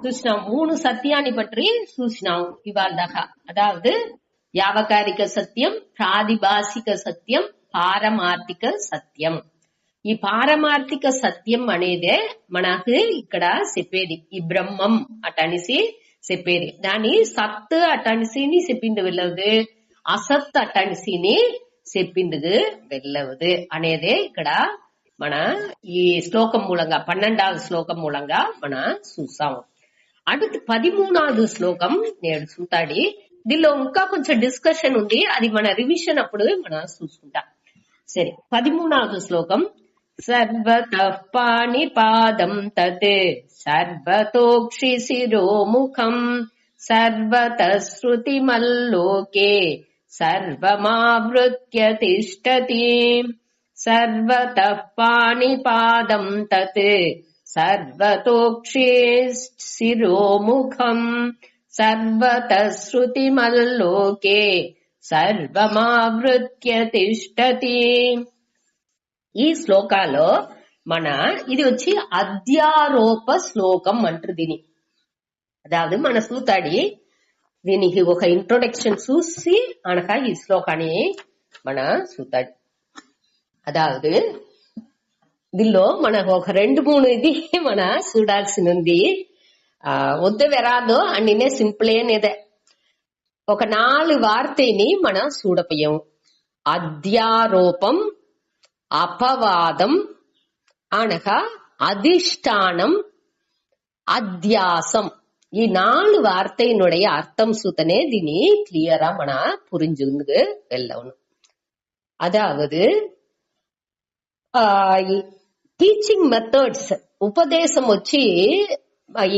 చూసినాం. 3 సత్యాన్ని పట్టి చూసినాం ఇవాళ దాకా. అదావదు వ్యావకారిక సత్యం, ప్రాదిభాషిక సత్యం, పారమార్థిక సత్యం. ఈ పారమార్థిక సత్యం అనేదే మనకు ఇక్కడ చెప్పేది. ఈ బ్రహ్మం అటనిసి చెప్పేది. దాని సత్ అటనిసిని చెప్పింది వెళ్ళదు, అసత్ అటనిసిని చెప్పింది వెళ్ళవదు అనేదే ఇక్కడ మన ఈ శ్లోకం మూలంగా 12వ శ్లోకం మూలంగా మన చూసాం. அடுத்து 13வது శ్లోకం నేను చూతాడి. దీనిలో ఇంకా కొంచెం డిస్కషన్ ఉంది, అది మన రివిజన్ అప్పుడు మనం చూసుకుంటాం. సరే, 13வது శ్లోకం. సర్వతః పాణిపాదం తత్ సర్వతోక్షి శిరోముఖం సర్వతః శృతిమల్లోకే సర్వమావృత్య తిష్టతి. సర్వతః పాణిపాదం తత్ సర్వతోక్షి శిరోముఖం సర్వతః శృతిమల్లోకే సర్వమావృత్య తిష్టతి. ఈ శ్లోకాలో మన ఇది వచ్చి అధ్యారోప శ్లోకం అంటారు దీని. అదావదు మన సూతాడి దీనికి ఒక ఇంట్రొడక్షన్ చూసి అనక ఈ శ్లోకాన్ని మన సూతాడి. అదావదు దీనిలో మనకు ఒక 2-3 ఇది మన చూడాల్సి ఉంది. వద్దు వెరాదో అన్నినే సింపుల్ అనేదే. ఒక 4 వార్తని మన చూడపోయాం. అధ్యారోపం, అపవాదం అనగా అధిష్టానం, అధ్యాసం. ఈ 4 வார்த்தையினுடைய அர்த்தம் சுத்தனே தினி கிளியரா மன புரிஞ்சுந்து వెళ్ళవును. అదావదు టీచింగ్ మెథడ్స్ ఉపదేశం వచ్చి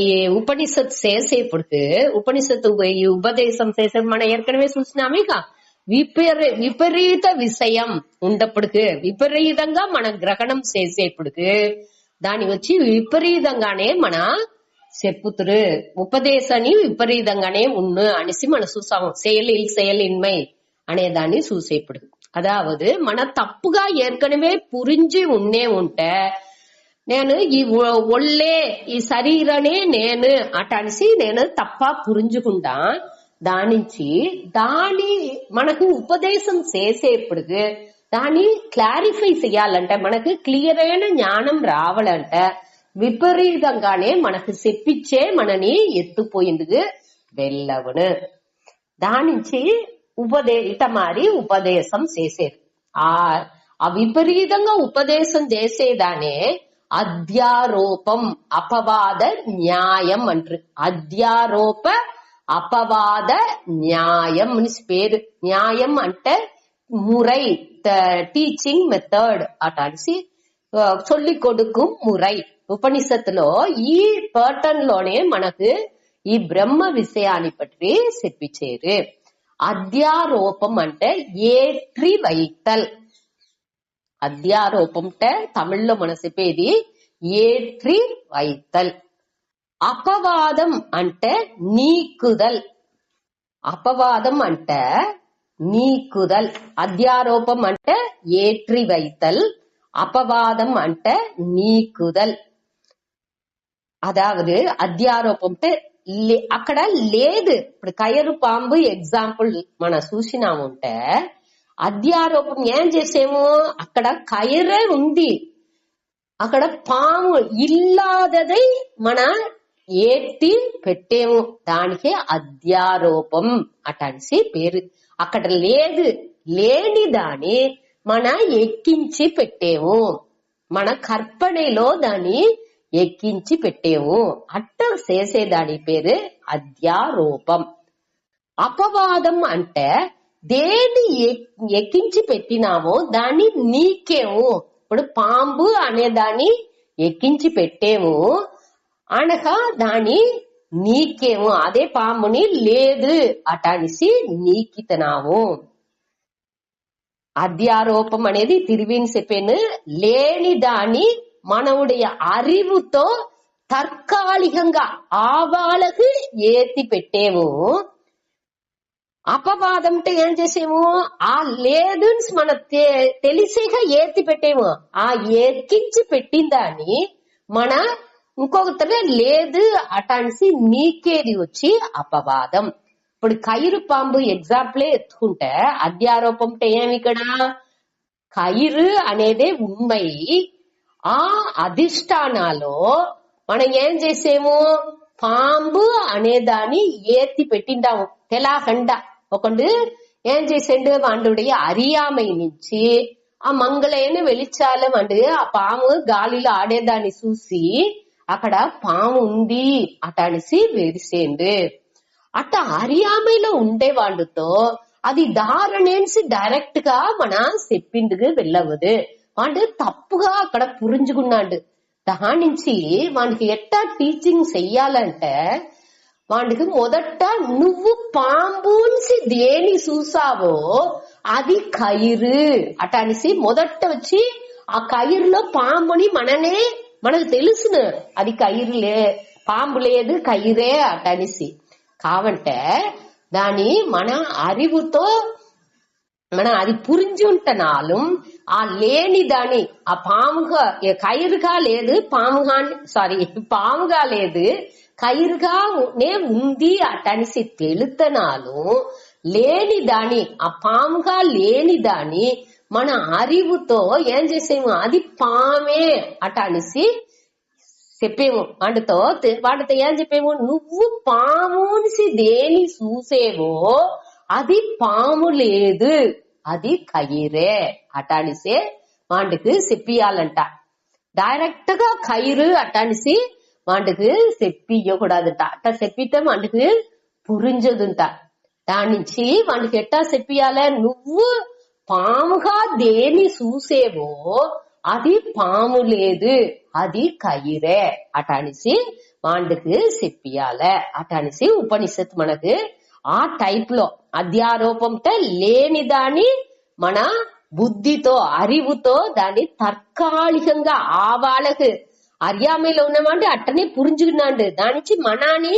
ఈ ఉపనిషత్ చేసేప్పటికి ఉపనిషత్తు ఈ ఉపదేశం చేసే మనం ఏర్కనవే చూసినామేక విపరీత విషయం ఉండప్పటికి విపరీతంగా మన గ్రహణం చేసేప్పటికి దాని వచ్చి విపరీతంగానే మన చెప్పుతురు ఉపదేశాన్ని విపరీతంగానే ఉన్ను అనేసి మనం చూసాము. செயலின்மை అనే దాన్ని చూసేప్పుడు అదావదు మన తప్పుగా ఏర్కనవే పురించి ఉంటే నేను ఈ ఒళ్ళే ఈ శరీరనే నేను అటనిసి నేను తప్ప పురించుకుంటా. దానించి దాని మనకు ఉపదేశం చేసేప్పటికి దాన్ని క్లారిఫై చెయ్యాలంటే మనకు క్లియర్ అయిన జ్ఞానం రావాలంటే విపరీతంగానే మనకు చెప్పించే మనని ఎత్తుపోయింది వెళ్ళవును. దానించి ఇట మారి ఉపదేశం చేసేది. ఆ విపరీతంగా ఉపదేశం చేసేదానే అధ్యారోపం అపవాద న్యాయం అంటారు. అధ్యారోప అపవాద న్యాయం అని పేరు. న్యాయం అంటే మురై, టీచింగ్ మెథడ్ అటాసి చొల్లి కొడుకు మురై. ఉపనిషత్తులో ఈ పర్టన్ లోనే మనకు ఈ బ్రహ్మ విషయాన్ని పట్టి చెప్పించారు. అధ్యారోపం అంటే ఏట్రి వైతల్. అధ్యారోపం అంటే తమిళ్లో మన చెప్పేది ఏట్రి వైతల్. అపవాదం అంటే నీకుదల్. అపవాదం అంటే నీకుదల్. అధ్యారోపం అంటే ఏట్రి వైతల్, అపవాదం అంటే నీకుదల్. అదావదు అధ్యారోపం అంటే అక్కడ లేదు. ఇప్పుడు కయరు పాంబు ఎగ్జాంపుల్ మన చూసినాముంటే అధ్యారోపం ఏం చేసేమో అక్కడ కయరే ఉంది, అక్కడ పాము ఇల్లాదదై మన ఏట్టి పెట్టేము. దానికే అధ్యారోపం అటనిసి పేరు. అక్కడ లేదు, లేని దాన్ని మన ఎక్కించి పెట్టేము, మన కర్పణలో దాన్ని ఎక్కించి పెట్టేము. అట్ట చేసేదాని పేరు అధ్యారోపం. అపవాదం అంటే దేని ఎక్కించి పెట్టినామో దాన్ని నీకేము. ఇప్పుడు పాంబు అనే దాన్ని ఎక్కించి పెట్టేము అనగా దాన్ని నీకేము. అదే పాముని లేదు అటనిసి నీకితనాము. అధ్యారోపం అనేది తిరివిని చెప్పాను. లేని దాన్ని మనవుடைய அறிவுతో తర్కాలికంగా ఆవాళ్ళకి ఏతి పెట్టేము. అపవాదం అంటే ఏం చేసేము, ఆ లేదు మన తెలిసేగా ఏతి పెట్టేము. ఆ ఎక్కించి పెట్టిందాన్ని మన ఇంకొకతనే లేదు అటాన్సి నీకేది వచ్చి అపవాదం. ఇప్పుడు కైరు పాంబు ఎగ్జాంపులే ఎత్తుకుంటే అధ్యారోపం అంటే ఏమి ఇక్కడ? కైరు అనేదే ఉண்மை. ఆ అధిష్టానాలో మనం ఏం చేసేము? పాంబు అనేదాన్ని ఏత్తి పెట్టిండాము తెలాకండ. ఒకడు ఏం చేసిండు? వాడుடைய அறியாமை నుంచి ఆ మంగళైన వెలిచాలం అంటే ఆ పాము గాలిలో ఆడేదాన్ని చూసి అక్కడ పాము ఉంది అటనిసి వెలిసేండు. అట్ట அறியாமைలో ఉండేవాళ్ళతో అది దారణేసి డైరెక్ట్ గా మన చెప్పిందుకు వెళ్ళవదు. వాడు తప్పుగా అక్కడ పురించుకున్నాడు. దాని నుంచి వానికి ఎట్టా టీచింగ్ చెయ్యాలంటే వాడికి మొదట నువ్వు పాంబుని దేని చూసావో అది కైరు అటనిసి మొదట వచ్చి ఆ కైరులో పాంబుని మనకు తెలుసును అది కైరులే, పాంబు లేదు కైరే అటనిసి. కావంటే దాని మన அறிவுతో మనం అది పురించి ఉంటనాలు ఆ లేని దాని ఆ పాముగా కైరుగా లేదు పాముగా లేదు కైరుగానే ఉంది అటనిసి తెలుతనాలు లేని దాని ఆ పాముగా లేని దాని మన அறிவுతో ఏం చేసేము? అది పామే అటనిసి చెప్పేము. వాటితో ఏం చెప్పేము? నువ్వు పామునిసి దేని చూసేవో అది పాము లేదు అది కైరే అటానిసే వాటికి చెప్పియాలంట. డైరెక్ట్ గా కైరు అటానిసి వాటికి చెప్పియకూడదుట. అట్లా చెప్పితే వాటికి పురించదుంట. దాని నుంచి వాటికి ఎట్టా చెప్పియాలే? నువ్వు పాముగా దేని చూసేవో అది పాము లేదు అది కైరే అటానిసి వాటికి చెప్పియాలే అటానిసి ఉపనిషత్తు మనకు ఆ టైప్ లో అధ్యారోపంతో లేని దాని మన బుద్ధితో அறிவுతో దాన్ని తాత్కాలికంగా ఆ వాళ్ళకి அறியாமைలో ఉన్నవాడి అట్టనే పురించుకున్నాడు. దానికి మనాని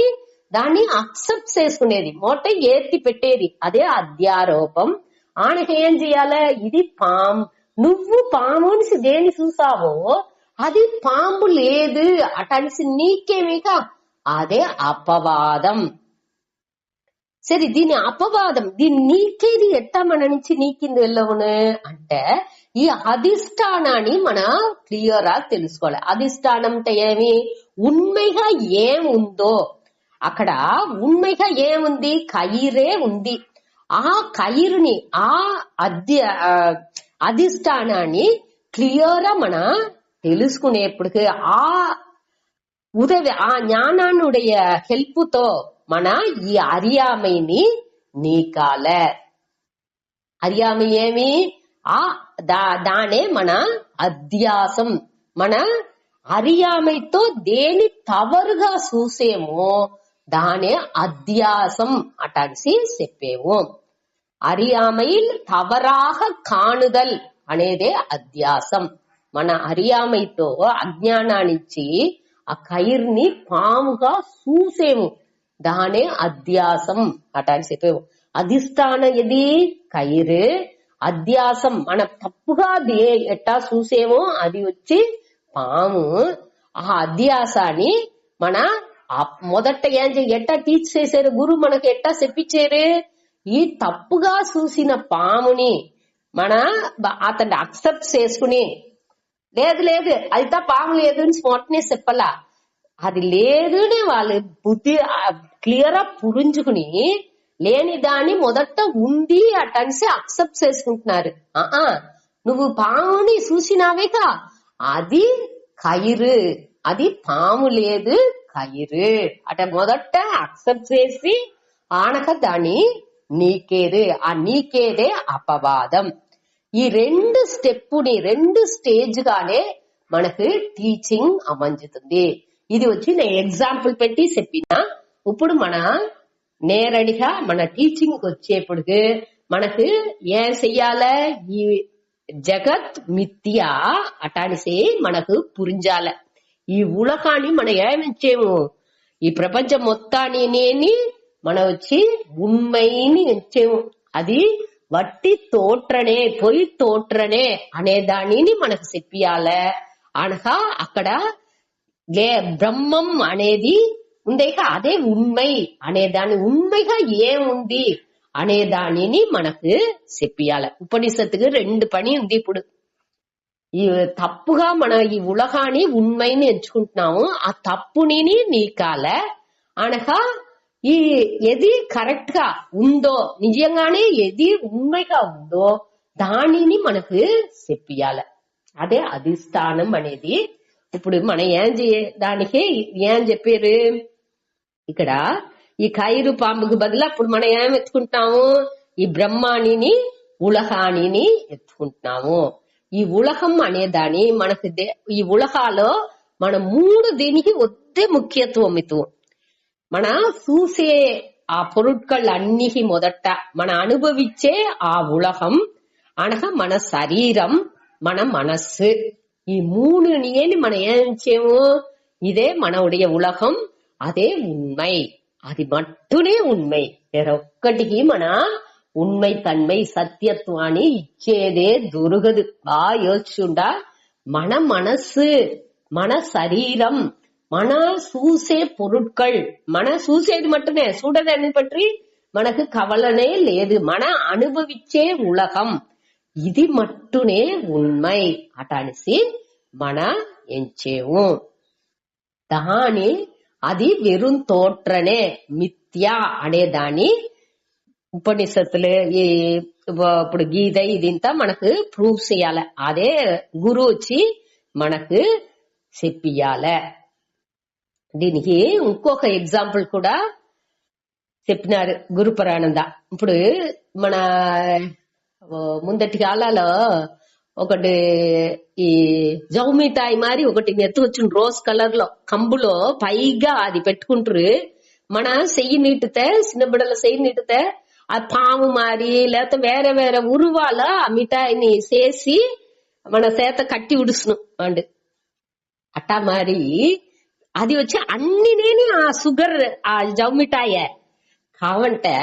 దాన్ని అక్సెప్ట్ చేసుకునేది మొట్ట ఏత్తి పెట్టేది అదే అధ్యారోపం. ఆయనకి ఏం చెయ్యాలి? ఇది నువ్వు పామునిసి దేని చూసావో అది పాంబు లేదు అటనిసి నీకేమిగా అదే అపవాదం. సరే దీని అపవాదం దీన్ని నీకేది ఎట్టా మన నుంచి నీకింది వెళ్ళవును అంటే ఈ అధిష్టానాన్ని మన క్లియర్ గా తెలుసుకోవాలి. అధిష్టానం అంటే ఏమి? ఉண்மைగా ఏముందో అక్కడ ఉண்மைగా ఏముంది? కైరే ఉంది. ఆ కైరుని ఆ అధిష్టానాన్ని క్లియర్ గా మన తెలుసుకునేప్పటికి ఆ ఉదవి ఆ ஞானானுடைய హెల్ప్తో మన ఈ அறியாமைని నీకాల. அறியாமை ఏమి? ఆ దానే మన అధ్యాసం. మన அறியாமைతో దేని తవరుగా చూసేమో దానే అధ్యాసం అటనిసి చెప్పేము. அறியாமையில் தவறாக காணுதல் అనేదే అధ్యాసం. మన அறியாமைతో అజ్ఞానాన్నిచ్చి ఆ కైర్ని పాముగా చూసేము దానే అధ్యాసం అటని చెప్పేము. అధిష్టానం ఇది కైరు, అధ్యాసం మన తప్పుగా ఎట్టా చూసేమో అది వచ్చి పాము. ఆ అధ్యాసాన్ని మన మొదట ఎట్టా టీచ్ చేశారు గురువు మనకి ఎట్టా చెప్పించారు? ఈ తప్పుగా చూసిన పాముని మన అతన్ని అక్సెప్ట్ చేసుకుని లేదు అదితా పాము లేదు అని మొట్టనే చెప్పలా. అది లేదు వాళ్ళు బుద్ధి క్లియర్ గా పురించుకుని లేని దాన్ని మొదట ఉంది అటనిసి అక్సెప్ట్ చేసుకుంటున్నారు. నువ్వు పాముని చూసినావేగా అది కైరు అది పాము లేదు కైరు అట మొదట అక్సెప్ట్ చేసి ఆనక దాన్ని నీకేదే ఆ నీకేదే అపవాదం. ఈ రెండు స్టేజ్ గానే మనకు టీచింగ్ అమంజుతుంది. ఇది వచ్చి నేను ఎగ్జాంపుల్ పెట్టి చెప్పిన. ఇప్పుడు మన నేరడిగా మన టీచింగ్ వచ్చేప్పుడు మనకు ఏం చెయ్యాల? ఈ జగత్ మిథ్య అటానిసే మనకు పురించాల. ఈ ఉలకాన్ని మనం ఏమిచ్చేము? ఈ ప్రపంచం మొత్తాన్ని మనం వచ్చి ఉண்மைని ఇచ్చేము. అది వట్టి తోట్రనే పొయ్యి తోట్రనే అనే దానిని మనకు చెప్పియాల. అనగా అక్కడ బ్రహ్మం అనేది ఉందేగా అదే ఉண்மை అనేదాన్ని ఉண்மைగా ఏముంది అనేదానిని మనకు చెప్పియాల. ఉపనిషత్తుకు 2 పని ఉంది. ఇప్పుడు ఈ తప్పుగా మన ఈ ఉలగాని ఉண்மைని ఎంచుకుంటున్నాము. ఆ తప్పుని నీకాల అనగా ఈ ఏది కరెక్ట్ గా ఉందో, నిజంగానే ఏది ఉண்மைగా ఉందో దానిని మనకు చెప్పియాల. అదే అధిష్టానం అనేది. ఇప్పుడు మనం దానికి ఏం చెప్పారు ఇక్కడ, ఈ కైరు పాంపుకు బదులు అప్పుడు మనం ఏం ఎత్తుకుంటున్నాము, ఈ బ్రహ్మాణిని ఉలహానిని ఎత్తుకుంటున్నాము. ఈ ఉలహం అనేదాని మనకు ఈ ఉలహాలో మన 3 దీనికి ఒత్తే ముఖ్యత్వం ఇతు. మన చూసే ఆ పొరుట్కళ్ళు అన్నిటి మొదట మన అనుభవించే ఆ ఉలహం అనగా మన శరీరం, మన మనస్సు, ఈ 3 మనం ఏం చేయము, ఇదే మన ఉடைய ఉలహం, అదే ఉண்மை, అది మట్టునే ఉண்மை. వేరొక్కటికి మన ఉண்மை తన్மை సత్యత్వాన్ని ఇచ్చేదే దొరకదు. బాగా యోచించుండా మన మనస్సు, మన శరీరం, మన చూసే పొరుట్కల్, మన చూసేది మట్టునే, చూడదాన్ని పట్టి మనకు కవలనే లేదు. మన అనుభవించే ఉలగం ఇది మట్టునే ఉண்மை అటనిసి మన ఎంచేవు. దాని అది వెరుం తోట్రనే మిథ్యా అనేదాన్ని ఉపనిషత్తులు ఇప్పుడు గీత ఇదింతా మనకు ప్రూవ్ చేయాల. అదే గురువు వచ్చి మనకు చెప్పియాల. దీనికి ఇంకొక ఎగ్జాంపుల్ కూడా చెప్పినారు గురు పురాణంద. ఇప్పుడు మన ముందటి కాలాలో ఒకటి ఈ జౌమిఠాయి మారి ఒకటి ఎత్తుకొచ్చిన రోజ్ కలర్ లో కంబులో పైగా అది పెట్టుకుంటారు. మన చెయ్యి నీటితే, చిన్న బిడ్డల చెయ్యి నీటితే ఆ పాము మారి లేకపోతే వేరే వేరే ఉరువాల ఆ మిఠాయిని చేసి మన చేత కట్టి ఉడుసును అండ్ అట్టా మరి అది వచ్చి అన్ని నేను ఆ షుగర్ ఆ జౌమిఠాయే కావంటే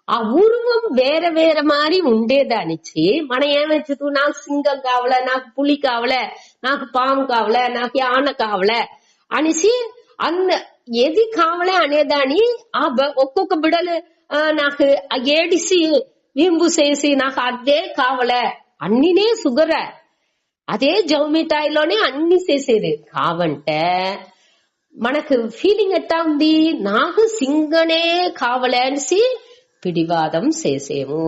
ఆ ఉరువం వేరే వేరే మారి ఉండేదానిచ్చి మనం ఏమొచ్చు, నాకు సింగం కావాలే, నాకు పులి కావాలే, నాకు పాము కావాలే, నాకు ఆన కావాలే అనేసి ఏది కావాలే అనేదాని ఆ ఒక్కొక్క బిడలు నాకు ఏడిసి వింబు చేసి నాకు అదే కావాలే, అన్నినే షుగరే, అదే జౌమిఠాయిలోనే అన్ని చేసేది కావంటే మనకు ఫీలింగ్ ఎట్టా ఉంది, నాకు సింగనే కావాలే అనేసి పిడివాదం చేసేము.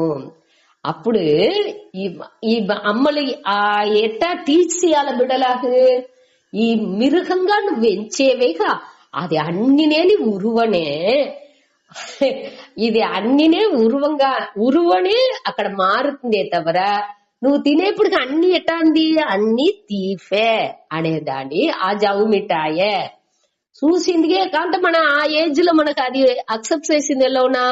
అప్పుడు ఈ అమ్మలు ఆ ఎట్టా టీచ్ చేయాల బిడ్డలకు, ఈ మిరుగంగా నువ్వు ఎంచేవేగా అది అన్నినేని ఉరువనే, ఇది అన్నినే ఉరువనే అక్కడ మారుతుందే తవర నువ్వు తినేప్పుడు అన్ని ఎట్టా అంది, అన్ని తీఫే అనేదాన్ని ఆ జవు మిఠాయే చూసిందిగే కాంటే మన ఆ ఏజ్ లో మనకు అది అక్సెప్ట్ చేసింది ఎలావునా,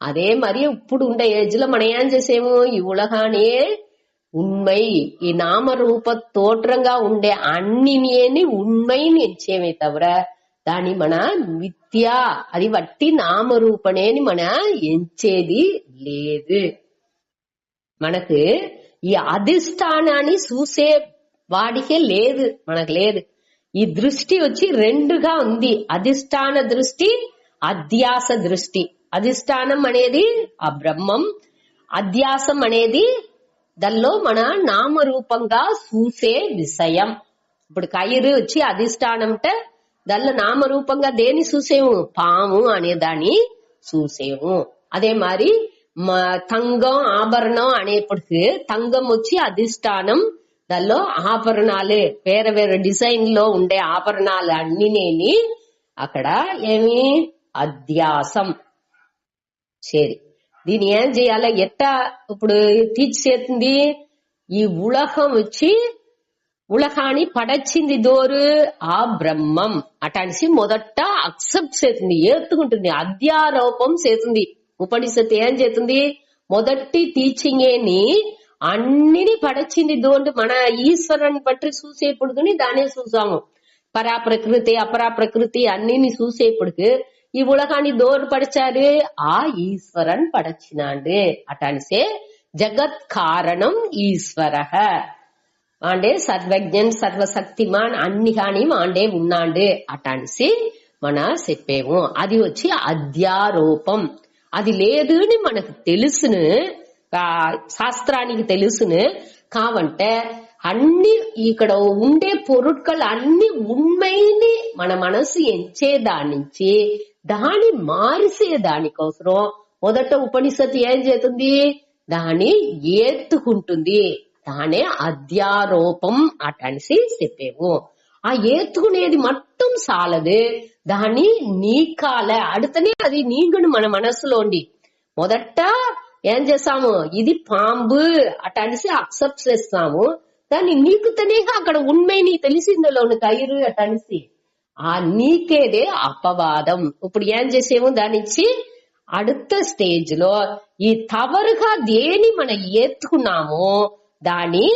అదే మరి ఇప్పుడు ఉండే ఏజ్ లో మనం ఏం చేసేము, ఈ ఉలగానే ఉண்மை, ఈ నామరూప తోట్రంగా ఉండే అన్నిని ఉண்மைని ఎంచేమే తవర దాని మన మిథ్య, అది వట్టి నామరూపనేని మన ఎంచేది లేదు. మనకు ఈ అధిష్టానాన్ని చూసే వాడికే లేదు, మనకు లేదు. ఈ దృష్టి వచ్చి 2గా ఉంది, అధిష్టాన దృష్టి, అధ్యాస దృష్టి. అధిష్టానం అనేది ఆ బ్రహ్మం, అధ్యాసం అనేది దానిలో మన నామరూపంగా చూసే విషయం. ఇప్పుడు కైరు వచ్చి అధిష్టానం అంటే దానిలో నామరూపంగా దేని చూసేము, పాము అనేదాన్ని చూసేము. అదే మరి తంగం ఆభరణం అనేప్పటికి తంగం వచ్చి అధిష్టానం, దానిలో ఆభరణాలు వేరే వేరే డిజైన్ లో ఉండే ఆభరణాలు అన్నినేని అక్కడ ఏమి అధ్యాసం. సరే దీని ఏం చేయాలి, ఎట్టా ఇప్పుడు తీర్చేస్తుంది, ఈ ఉలహం వచ్చి ఉలహాన్ని పడచ్చింది దోరు ఆ బ్రహ్మం అటానిసి మొదట అక్సెప్ట్ చేస్తుంది, ఏర్తుకుంటుంది, అధ్యారోపం చేస్తుంది. ఉపనిషత్తు ఏం చేస్తుంది, మొదటి టీచింగేని అన్నిని పడచ్చింది దోండు మన ఈశ్వరుని బట్టి చూసేప్పుడు దానే చూసాము. పరా ప్రకృతి అపరా ప్రకృతి అన్నిని చూసేప్పుడు ఈ ఉలగాన్ని దోరు పడిచారు ఆ ఈశ్వరన్ పడచ్చినాండు అటానిసే జగత్ కారణం ఈశ్వర. ఆండే సర్వజ్ఞన్ సర్వశక్తిమాన్ అన్ని కాని ఆండే ఉన్నాండే అటాన్సి మన చెప్పేము. అది వచ్చి అధ్యారోపం. అది లేదు అని మనకు తెలుసును, శాస్త్రానికి తెలుసును. కావంటే అన్ని ఇక్కడ ఉండే పొరుట్కలు అన్ని ఉண்மைని మన మనసు ఎంచేదానించి దాన్ని మారిసే దానికోసం మొదట ఉపనిషత్తు ఏం చేస్తుంది, దాన్ని ఏత్తుకుంటుంది. దానే అధ్యారోపం అటనిసి చెప్పేము. ఆ ఏత్తుకునేది మొత్తం సాలదు, దాన్ని నీకాల అడుతనే అది నీగును మన మనసులోండి. మొదట ఏం చేస్తాము, ఇది పాంబు అటనిసి అక్సెప్ట్ చేస్తాము. దాన్ని నీకుతనే అక్కడ ఉண்மைని తెలిసిందలోని కయిరు అటనిసి ఆ నీకేదే అపవాదం. ఇప్పుడు ఏం చేసేము, దానిచ్చి அடுத்த స్టేజ్ లో ఈ తవరుగా దేని మనం ఏత్తుకున్నామో దాని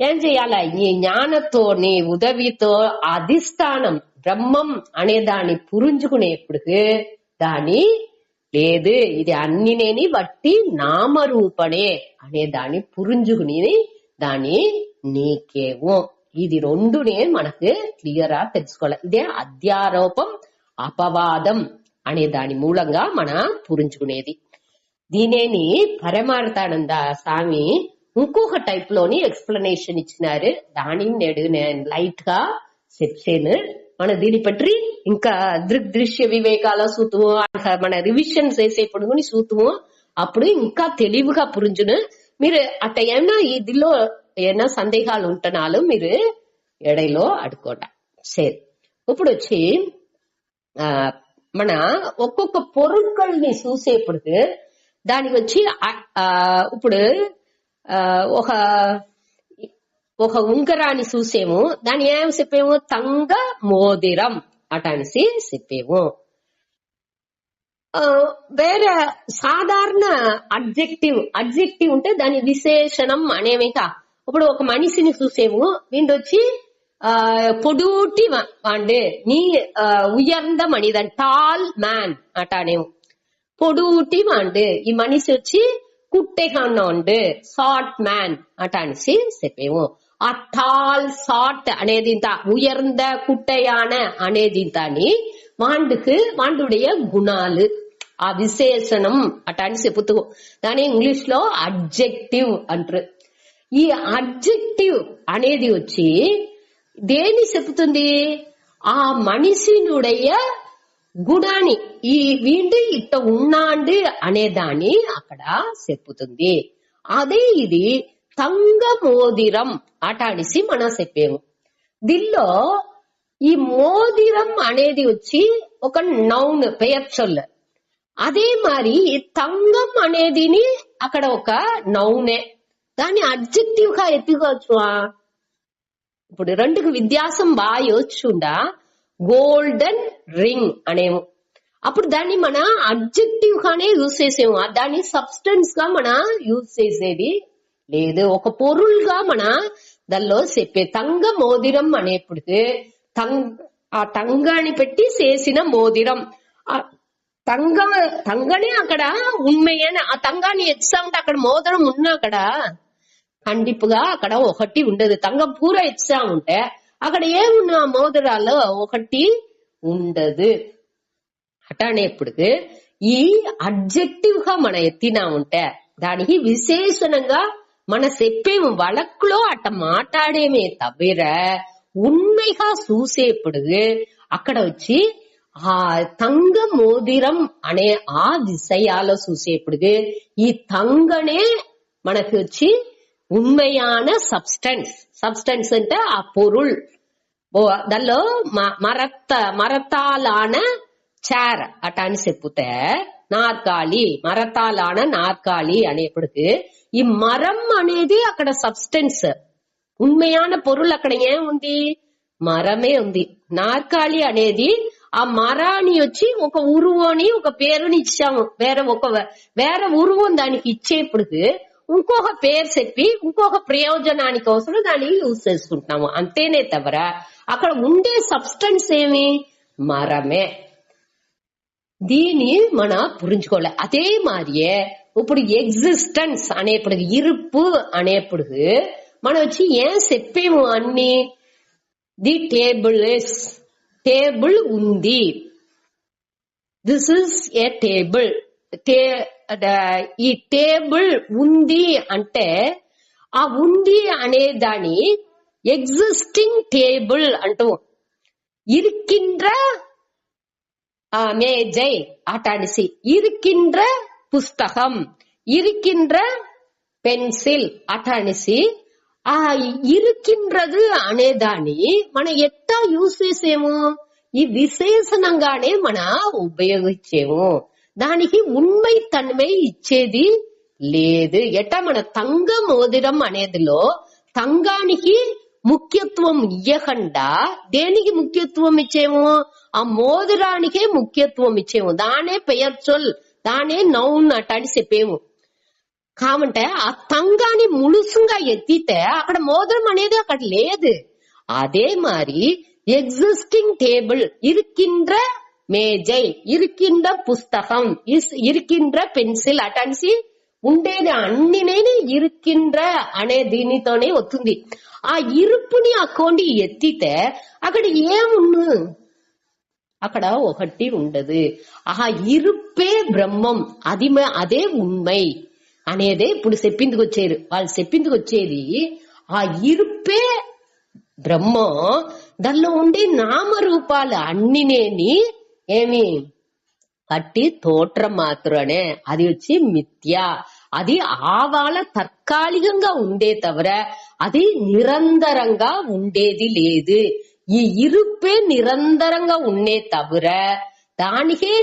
ఏం చేయాలి, ఈ జ్ఞానతోని ఉదవితో అధిష్టానం బ్రహ్మం అనే దాన్ని పురించుకునేప్పుడు దాని లేదు, ఇది అన్ని నేని బట్టి నామరూపణే అనే దాన్ని పురించుకుని దాని నీకేమో. ఇది రెండునే మనకు క్లియర్ గా తెలుసుకోవాలి. ఇదే అధ్యారోపం అపవాదం అనే దాని మూలంగా మన పురించుకునేది. దీనేని పరమార్థానంద స్వామి ఇంకొక టైప్ లోని ఎక్స్ప్లెనేషన్ ఇచ్చినారు. దానిని నేను లైట్ గా చెప్పాను. మన దీని పట్టి ఇంకా దృగ్దృశ్య వివేకాల సూతము మన రివిజన్ చేసేప్పుడు సూతము అప్పుడు ఇంకా తెలివిగా పురించును. మీరు అట్ట ఏమన్నా ఇదిలో ఏమైనా సందేహాలు ఉంటున్నాలు మీరు ఎడైలో అడుకోట. సరే, ఇప్పుడు వచ్చి మన ఒక్కొక్క పొరుట్కల్ని చూసేప్పుడు దానికి వచ్చి ఇప్పుడు ఒక ఉంగరాన్ని చూసేము, దాని ఏం చెప్పేము, తంగ మోదిరం అటనిసి చెప్పేము. వేరే సాధారణ అడ్జెక్టివ్ ఉంటే దాని విశేషణం అనేవిక. ఇప్పుడు ఒక మనిషిని చూసేము, వీండొచ్చి పొడూటి వాండు నీ ఉయర్ந்த మనిదన్ టాల్ మ్యాన్ అటానేము. పొడూటి వాండు ఈ మనిషి వచ్చి కుట్టెగాన్న ఉండు షార్ట్ మ్యాన్ అటానిసి చెప్పేము. ఆ టాల్ షార్ట్ అనేది ఉయర్ந்த కుట్టెయాన అనేది దాని వాండుடைய గుణాలు ఆ విశేషణం అటాని చెప్పుతూ దాని ఇంగ్లీష్ లో అడ్జెక్టివ్ అంటారు. ఈ అడ్జెక్టివ్ అనేది వచ్చి దేని చెప్తుంది, ఆ మనిషినుடைய గుణాన్ని ఈ వీండు ఇట్ట ఉన్నాండు అనేదాన్ని అక్కడ చెప్పుతుంది. అదే ఇది తంగ మోదిరం అటానిసి మనం చెప్పేము. దీనిలో ఈ మోదిరం అనేది వచ్చి ఒక నౌన్ పెయర్చొల్. అదే మరి తంగం అనేదిని అక్కడ ఒక నౌనే, దాన్ని అడ్జెక్టివ్ గా ఎత్తుకోవచ్చు. ఇప్పుడు రెండుకు వ్యత్యాసం బాగా యోచుండా. గోల్డెన్ రింగ్ అనేము, అప్పుడు దాన్ని మన అడ్జెక్టివ్ గానే యూజ్ చేసేము, దాన్ని సబ్స్టెన్స్ గా మన యూజ్ చేసేది లేదు. ఒక పొరుల్గా మన దానిలో చెప్పే తంగ మోదిరం అనేప్పటికి ఆ తంగాని పెట్టి చేసిన మోదిరం. ఆ తంగనే అక్కడ ఉண்மையான ఆ తంగాన్ని ఎత్సా ఉంటే అక్కడ మోదిరం ఉన్నా అక్కడ ఖండిపుగా అక్కడ ఒకటి ఉండదు. తంగం పూర ఎత్సా ఉంటే అక్కడ ఏమున్నా మోదిరాలో ఒకటి ఉండదు. అటనేప్పటికి ఈ అడ్జెక్టివ్ గా మన ఎత్తినా ఉంటే దానికి విశేషణంగా మన చెప్పేము వழக்குలో అట్ట మాట్లాడేమే తవిర ఉண்மைగా చూసేప్పుడు అక్కడ వచ్చి ఆ తంగ మోదిరం అనే ఆ విషయాలు చూసేప్పుడు ఈ తంగనే మనకి వచ్చి ఉண்மையான సబ్స్టెన్స్ అంటే ఆ పొరుల్. దానిలో మరతాలాన చార్ అటాని చెప్పుతే నార్కాలి, మరతాలాన నార్కాలి అనేప్పటికి ఈ మరం అనేది అక్కడ సబ్స్టెన్స్, ఉண்மையான పొరుల్ అక్కడ ఏముంది, మరమే ఉంది. నార్కాలి అనేది ఆ మరాన్ని వచ్చి ఒక ఉరువోని ఒక పేరుని ఇచ్చాము, వేరే ఉరువం దానికి ఇచ్చేప్పటికి ఇంకొక పేరు చెప్పి ఇంకొక ప్రయోజనానికి కోసం దాన్ని యూజ్ చేసుకుంటున్నాము. అంతేనే తవర అక్కడ ఉండే సబ్స్టెన్స్ ఏమి, మరమే. దీన్ని మన పురించుకోవాలి. అదే మారియే ఇప్పుడు ఎగ్జిస్టెన్స్ అనేప్పుడు, ఇరుపు అనేప్పుడు మనం వచ్చి ఏం చెప్పేము అన్ని ది టేబుల్ ఉంది, దిస్ ఇస్ ఏ టేబుల్. ఈ టేబుల్ ఉంది అంటే ఆ ఉంది అనే దాని ఎగ్జిస్టింగ్ టేబుల్ అంటూ இருக்கின்ற மேஜை அட்டாடிசி, இருக்கின்ற புஸ்தகம், இருக்கின்ற పెన్సిల్ అటానిసి. ఆ ఇరుకిండ్రదు అనేదాన్ని మనం ఎట్టా యూజ్ చేసేము, ఈ విశేషణంగానే మన ఉపయోగించేము. దానికి ఉண்மை తన్మై ఇచ్చేది లేదు. ఎట్టా మన తంగ మోదిరం అనేదిలో తంగానికి ముఖ్యత్వం ఇయ్యకుండా దేనికి ముఖ్యత్వం ఇచ్చేము, ఆ మోదిరానికే ముఖ్యత్వం ఇచ్చేము. దానే పెయర్చొల్, దానే నౌన్ అటాడి చెప్పేము. కామంటే ఆ తంగాని ములుసుగా ఎత్తితే అక్కడ మోదిరం అనేది అక్కడ లేదు. అదే మరి ఎగ్జిస్టింగ్ టేబుల్, ఇరుకిండ్ర మేజై, ఇరుకిండ్ర పుస్తకం, ఇరుకిండ్ర పెన్సిల్ అటాన్సి ఉండేది అన్నినేని ఇరుకిండ్ర అనే దీనితోనే వస్తుంది. ఆ ఇరుపుని అక్కోండి ఎత్తితే అక్కడ ఏముండు, అక్కడ ఒకటి ఉండదు. ఆ ఇరుపే బ్రహ్మం, అదే ఉண்மை అనేదే ఇప్పుడు చెప్పిందుకు వచ్చేది. వాళ్ళు చెప్పిందుకు వచ్చేది ఆ ఇరుపే బ్రహ్మం. దానిలో ఉండే నామరూపాలు అన్నినేని ఏమి కట్టి తోట్రం మాత్రమే, అది వచ్చి మిథ్య. అది ఆవాల తాత్కాలికంగా ఉండే తవర అది నిరంతరంగా ఉండేది లేదు. ఈ ఇరుపే నిరంతరంగా ఉండే తవర దానికే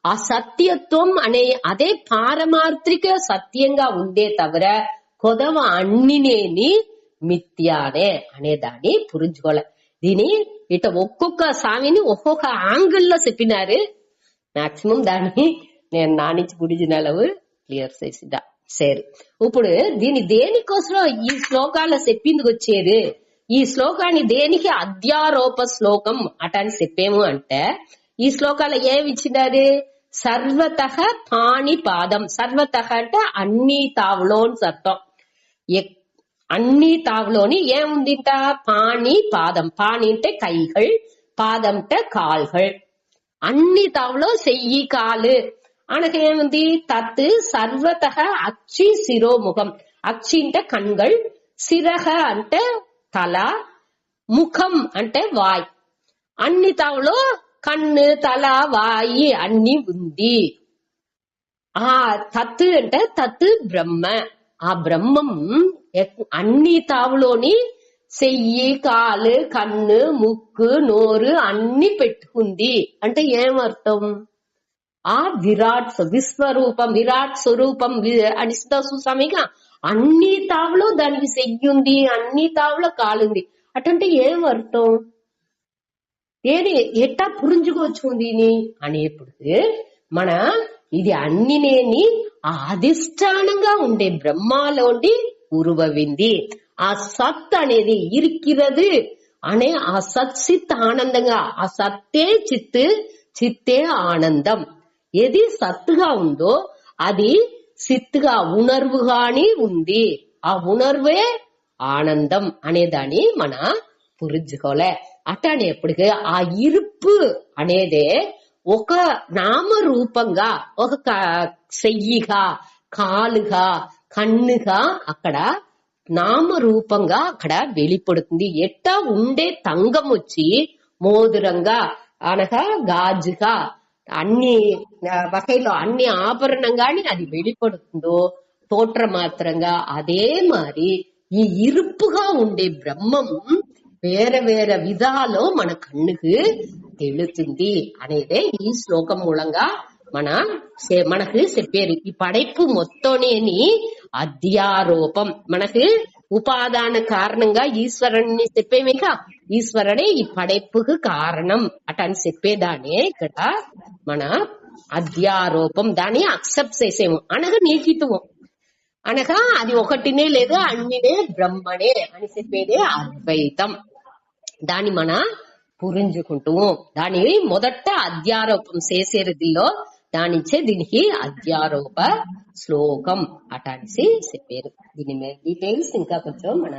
ఆ సత్యత్వం అనే అదే పారమార్థిక సత్యంగా ఉండే తవర కొదవ అన్నినేని మిథ్యానే అనేదాన్ని పురించుకోలే. దీని ఇట ఒక్కొక్క స్వామిని ఒక్కొక్క యాంగిల్లో చెప్పినారు. మాక్సిమం దాన్ని నేను నానించి గుడిజినలవు క్లియర్ చేసిదా. సరే, ఇప్పుడు దీని దేనికోసం ఈ శ్లోకాల చెప్పిందుకు వచ్చేది. ఈ శ్లోకాన్ని దేనికి అధ్యారోప శ్లోకం అటని చెప్పేము అంటే, ఈ శ్లోకాలు ఏమిచ్చినారు, సర్వత పాణి పాదం. సర్వత అంటే అన్ని తావులో అని అర్థం. అన్ని తావులోని ఏముందింట, పాణి పాదం. పాణి అంటే కైகள், పాదం అంటే కాల్கள். అన్ని తావులో చెయ్యి కాలు అనకేముంది, తత్ సర్వత అక్షి శిరోముఖం. అక్షి అంటే కண்கள், శిరహ అంటే తల, ముఖం అంటే వాయ్. అన్ని తావులో కన్ను, తల, వాయి అన్ని ఉంది. ఆ తత్ అంటే తత్ బ్రహ్మ. ఆ బ్రహ్మం అన్ని తావులోని చెయ్యి, కాలు, కన్ను, ముక్కు, నోరు అన్ని పెట్టుకుంది అంటే ఏమర్థం, ఆ విరాట్ విశ్వరూపం, విరాట్ స్వరూపం అని చూసామిగా. అన్ని తావులో దానికి చెయ్యుంది, అన్ని తావులో కాలుంది. అటంటే ఏమర్థం, ఏది ఎట్టా పురించుకోవచ్చు అనేప్పుడు మన ఇది అన్నినేని అధిష్టానంగా ఉండే బ్రహ్మలోండి ఉరువవింది. ఆ సత్ అనేది ఇరికిరదు అనే ఆ సత్ చిత్ ఆనందంగా, ఆ సత్తే చిత్, చిత్తే ఆనందం. ఏది సత్తుగా ఉందో అది సిత్తుగా ఉణర్వుగాని ఉంది. ఆ ఉణర్వే ఆనందం అనేదాన్ని మన పురించుకోలే. అట్టనేప్పటికీ ఆ ఇరుపు అనేదే ఒక నామరూపంగా, ఒక చెయ్యిగా, కాలుగా, కన్నుగా అక్కడ నామరూపంగా అక్కడ వెళ్ళిపడుతుంది. ఎట్టా ఉండే తంగం వచ్చి మోదురంగా అనగా గాజుగా అన్ని వகைలో అన్ని ఆభరణంగాని అది వెళ్ళిపడుతుందో తోట్ర మాత్రంగా, అదే మరి ఈ ఇరుపుగా ఉండే బ్రహ్మం వేరే వేరే విధాలో మన కన్నుకు తెలుతుంది అనేదే ఈ శ్లోకం మూలంగా మనకు చెప్పారు. ఈ పடைப்பு మొత్తమేని అధ్యారోపం. మనకు ఉపాదాన కారణంగా ఈశ్వరుణ్ణి చెప్పేమేక, ఈశ్వరుడే ఈ పடைப்புకు కారణం అటని చెప్పేదానే ఇక్కడ మన అధ్యారోపం. దాన్ని అక్సెప్ట్ చేసేము అనగా నీకితువం, అనగా అది ఒకటినే లేదు అన్నినే బ్రహ్మనే అని చెప్పేదే అద్వైతం. దాన్ని మన పురించుకుంటూ దాని మొదట అధ్యారోపం చేసేదిలో దానిచే దీనికి అధ్యారోప శ్లోకం అట అనేసి చెప్పారు. దీని మీద డీటెయిల్స్ ఇంకా కొంచెం మన